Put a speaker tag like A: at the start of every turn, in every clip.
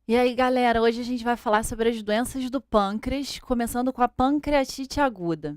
A: E aí, galera, hoje a gente vai falar sobre as doenças do pâncreas, começando com a pancreatite aguda.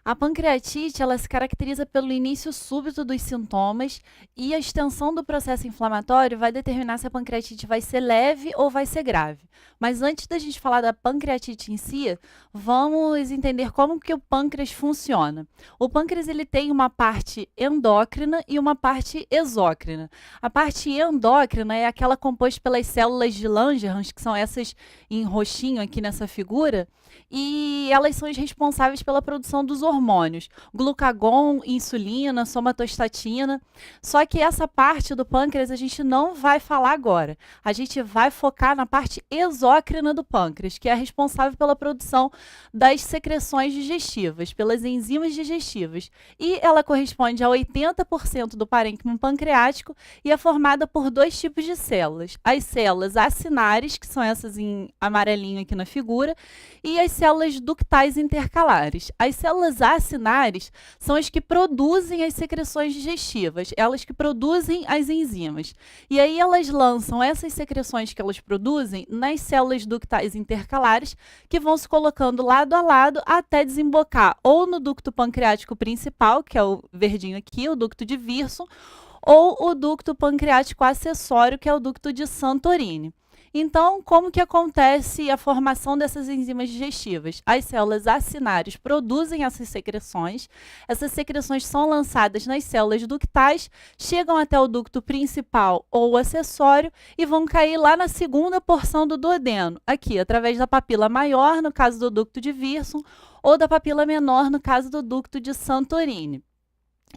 A: A pancreatite, ela se caracteriza pelo início súbito dos sintomas e a extensão do processo inflamatório vai determinar se a pancreatite vai ser leve ou vai ser grave. Mas antes da gente falar da pancreatite em si, vamos entender como que o pâncreas funciona. O pâncreas ele tem uma parte endócrina e uma parte exócrina. A parte endócrina é aquela composta pelas células de Langerhans, que são essas em roxinho aqui nessa figura, e elas são as responsáveis pela produção dos hormônios, glucagon, insulina, somatostatina. Só que essa parte do pâncreas a gente não vai falar agora. A gente vai focar na parte exócrina do pâncreas, que é responsável pela produção das secreções digestivas, pelas enzimas digestivas. E ela corresponde a 80% do parênquima pancreático e é formada por dois tipos de células. As células acinares, que são essas em amarelinho aqui na figura, e as células ductais intercalares. As células acinares são as que produzem as secreções digestivas, elas que produzem as enzimas. E aí elas lançam essas secreções que elas produzem nas células ductais intercalares, que vão se colocando lado a lado até desembocar ou no ducto pancreático principal, que é o verdinho aqui, o ducto de Wirsung, ou o ducto pancreático acessório, que é o ducto de Santorini. Então, como que acontece a formação dessas enzimas digestivas? As células acinares produzem essas secreções são lançadas nas células ductais, chegam até o ducto principal ou acessório e vão cair lá na segunda porção do duodeno, aqui, através da papila maior, no caso do ducto de Wirsung, ou da papila menor, no caso do ducto de Santorini.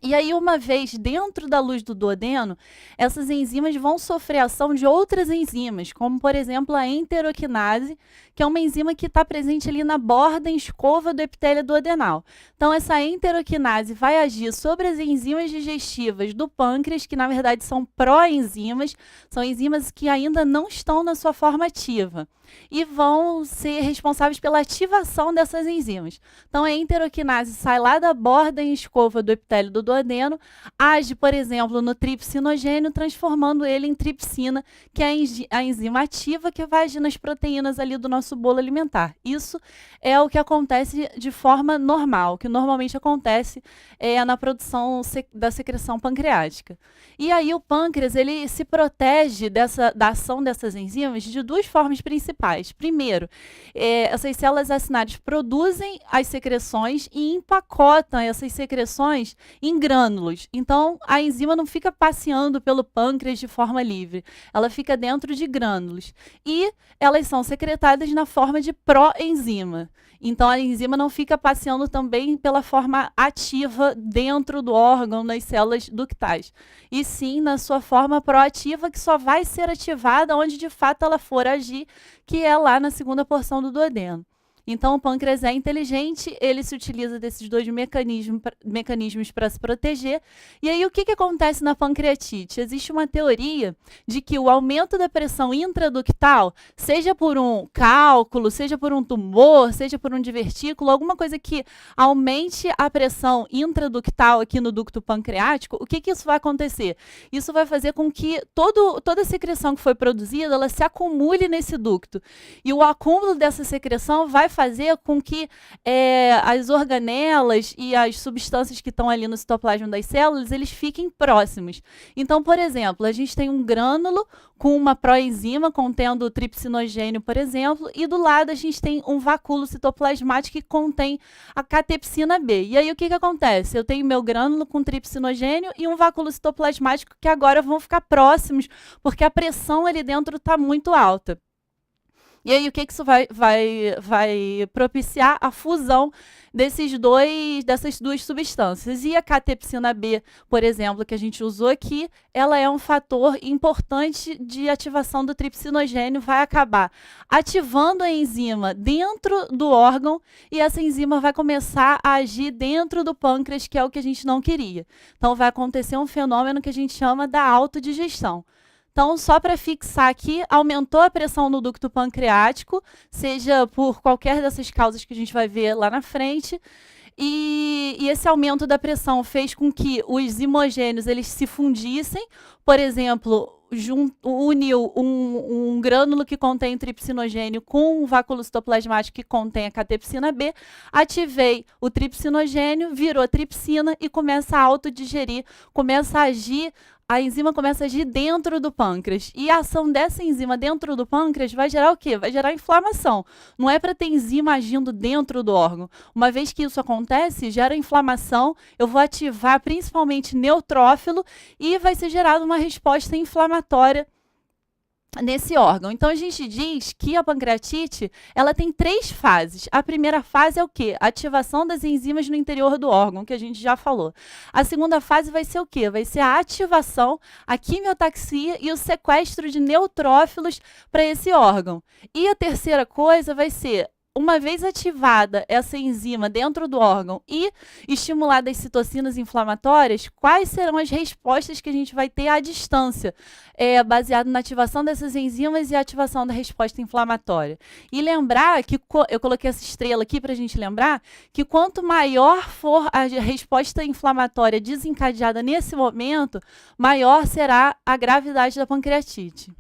A: E aí, uma vez dentro da luz do duodeno, essas enzimas vão sofrer ação de outras enzimas, como, por exemplo, a enteroquinase, que é uma enzima que está presente ali na borda em escova do epitélio duodenal. Então, essa enteroquinase vai agir sobre as enzimas digestivas do pâncreas, que na verdade são proenzimas, são enzimas que ainda não estão na sua forma ativa e vão ser responsáveis pela ativação dessas enzimas. Então, a enteroquinase sai lá da borda em escova do epitélio do duodeno, age, por exemplo, no tripsinogênio, transformando ele em tripsina, que é a enzima ativa que vai agir nas proteínas ali do nosso bolo alimentar. Isso é o que acontece de forma normal, o que normalmente acontece na produção da secreção pancreática. E aí o pâncreas ele se protege da ação dessas enzimas de duas formas principais. Primeiro, essas células acinares produzem as secreções e empacotam essas secreções em grânulos. Então, a enzima não fica passeando pelo pâncreas de forma livre, ela fica dentro de grânulos. E elas são secretadas na forma de proenzima. Então, a enzima não fica passeando também pela forma ativa dentro do órgão, nas células ductais, e sim na sua forma proativa, que só vai ser ativada onde de fato ela for agir, que é lá na segunda porção do duodeno. Então, o pâncreas é inteligente, ele se utiliza desses dois mecanismos para se proteger. E aí, o que acontece na pancreatite? Existe uma teoria de que o aumento da pressão intraductal, seja por um cálculo, seja por um tumor, seja por um divertículo, alguma coisa que aumente a pressão intraductal aqui no ducto pancreático, o que isso vai acontecer? Isso vai fazer com que toda a secreção que foi produzida, ela se acumule nesse ducto. E o acúmulo dessa secreção vai fazer com que as organelas e as substâncias que estão ali no citoplasma das células, eles fiquem próximos. Então, por exemplo, a gente tem um grânulo com uma proenzima contendo o tripsinogênio, por exemplo, e do lado a gente tem um vacúolo citoplasmático que contém a catepsina B. E aí o que acontece? Eu tenho meu grânulo com tripsinogênio e um vacúolo citoplasmático que agora vão ficar próximos, porque a pressão ali dentro está muito alta. E aí, o que isso vai propiciar? A fusão dessas duas substâncias. E a catepsina B, por exemplo, que a gente usou aqui, ela é um fator importante de ativação do tripsinogênio, vai acabar ativando a enzima dentro do órgão e essa enzima vai começar a agir dentro do pâncreas, que é o que a gente não queria. Então, vai acontecer um fenômeno que a gente chama da autodigestão. Então, só para fixar aqui, aumentou a pressão no ducto pancreático, seja por qualquer dessas causas que a gente vai ver lá na frente, E esse aumento da pressão fez com que os zimogênios eles se fundissem. Por exemplo, uniu um grânulo que contém tripsinogênio com um vácuo citoplasmático que contém a catepsina B, ativei o tripsinogênio, virou tripsina e começa a autodigerir, começa a agir. A enzima começa a agir dentro do pâncreas. E a ação dessa enzima dentro do pâncreas vai gerar o quê? Vai gerar inflamação. Não é para ter enzima agindo dentro do órgão. Uma vez que isso acontece, gera inflamação, eu vou ativar principalmente neutrófilo e vai ser gerada uma resposta inflamatória nesse órgão. Então, a gente diz que a pancreatite, ela tem 3 fases. A primeira fase é o quê? Ativação das enzimas no interior do órgão, que a gente já falou. A segunda fase vai ser o quê? Vai ser a ativação, a quimiotaxia e o sequestro de neutrófilos para esse órgão. E a terceira coisa vai ser, uma vez ativada essa enzima dentro do órgão e estimuladas as citocinas inflamatórias, quais serão as respostas que a gente vai ter à distância, baseado na ativação dessas enzimas e a ativação da resposta inflamatória. E lembrar que, eu coloquei essa estrela aqui para a gente lembrar, que quanto maior for a resposta inflamatória desencadeada nesse momento, maior será a gravidade da pancreatite.